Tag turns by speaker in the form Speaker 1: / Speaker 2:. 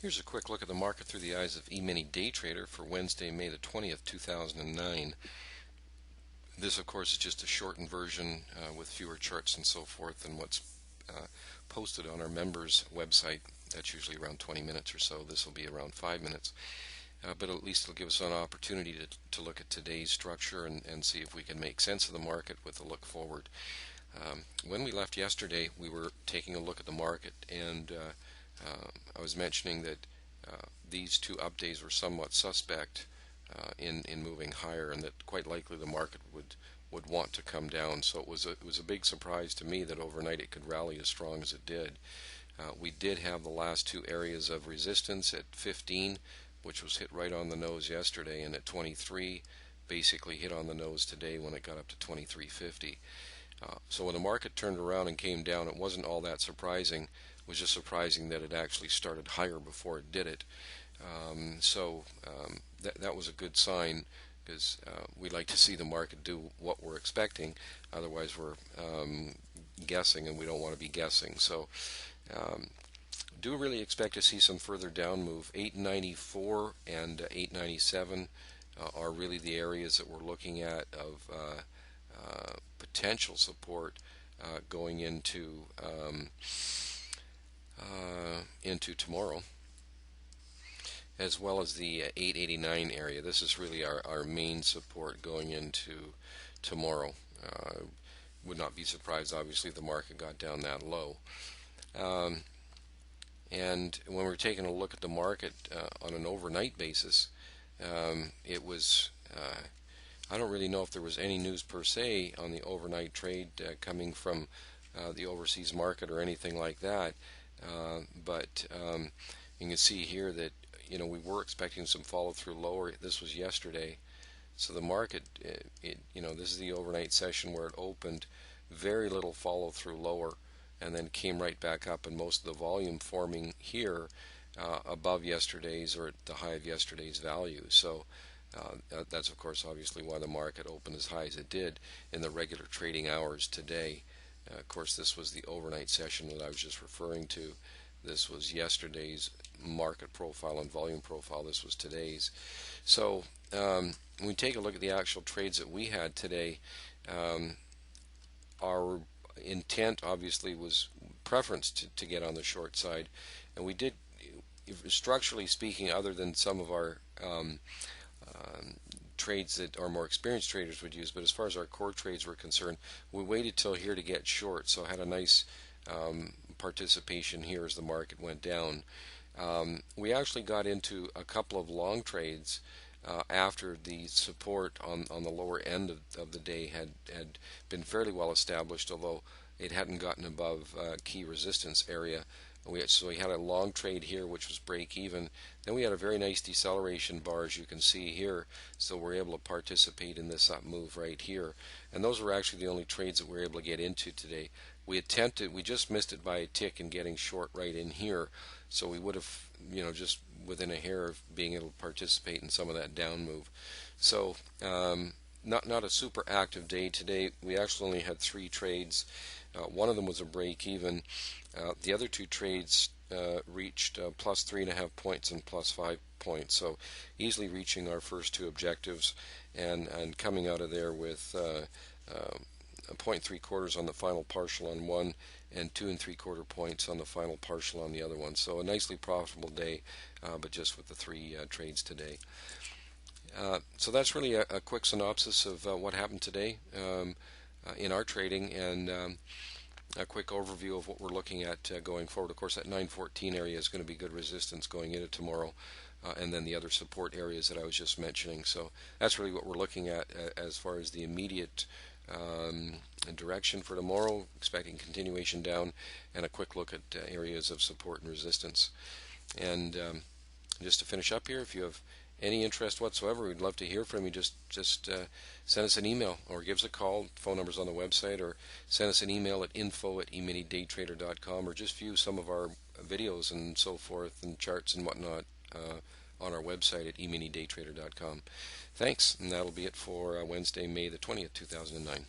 Speaker 1: Here's a quick look at the market through the eyes of eMiniDayTrader for Wednesday, May the 20th, 2009. This, of course, is just a shortened version with fewer charts and so forth than what's posted on our members' website. That's usually around 20 minutes or so. This will be around 5 minutes. But at least it'll give us an opportunity to look at today's structure and see if we can make sense of the market with a look forward. When we left yesterday, we were taking a look at the market, and I was mentioning that these two up days were somewhat suspect in moving higher, and that quite likely the market would want to come down. So it was a big surprise to me that overnight it could rally as strong as it did. We did have the last two areas of resistance at 15, which was hit right on the nose yesterday, and at 23, basically hit on the nose today when it got up to 23.50. So when the market turned around and came down, it wasn't all that surprising. It was just surprising that it actually started higher before it did it. That was a good sign, because we like to see the market do what we're expecting. Otherwise, we're guessing, and we don't want to be guessing. So do really expect to see some further down move. 894 and 897 are really the areas that we're looking at of potential support going into tomorrow, as well as the 889 area. This is really our main support going into tomorrow. Would not be surprised, obviously, if the market got down that low. And when we're taking a look at the market on an overnight basis, it was I don't really know if there was any news per se on the overnight trade coming from the overseas market or anything like that, but you can see here that we were expecting some follow through lower. This was yesterday, so the market, this is the overnight session where it opened, very little follow through lower, and then came right back up, and most of the volume forming here above yesterday's or at the high of yesterday's value. So that's of course obviously why the market opened as high as it did in the regular trading hours today. Of course, this was the overnight session that I was just referring to. This was yesterday's market profile and volume profile. This was today's. So when we take a look at the actual trades that we had today, our intent obviously was preference to get on the short side, and we did, structurally speaking, other than some of our trades that our more experienced traders would use, but as far as our core trades were concerned, we waited till here to get short, so I had a nice participation here as the market went down. We actually got into a couple of long trades after the support on the lower end of the day had been fairly well established, although it hadn't gotten above key resistance area. So we had a long trade here, which was break even. Then we had a very nice deceleration bar, as you can see here, so we're able to participate in this up move right here. And those were actually the only trades that we were able to get into today. We just missed it by a tick in getting short right in here, so we would have, just within a hair of being able to participate in some of that down move. So not a super active day today. We actually only had 3 trades. One of them was a break even. The other 2 trades reached plus 3.5 points and plus 5 points, so easily reaching our first 2 objectives, and coming out of there with 0.75 on the final partial on one and 2.75 points on the final partial on the other one. So a nicely profitable day, but just with the 3 trades today. So that's really a quick synopsis of what happened today in our trading, and a quick overview of what we're looking at going forward. Of course, that 914 area is going to be good resistance going into tomorrow, and then the other support areas that I was just mentioning. So that's really what we're looking at as far as the immediate direction for tomorrow, expecting continuation down, and a quick look at areas of support and resistance. And just to finish up here, if you have any interest whatsoever, we'd love to hear from you. Just send us an email or give us a call. Phone number's on the website, or send us an email at info@eMiniDayTrader.com, or just view some of our videos and so forth and charts and whatnot on our website at eMiniDayTrader.com. Thanks, and that'll be it for Wednesday, May the 20th, 2009.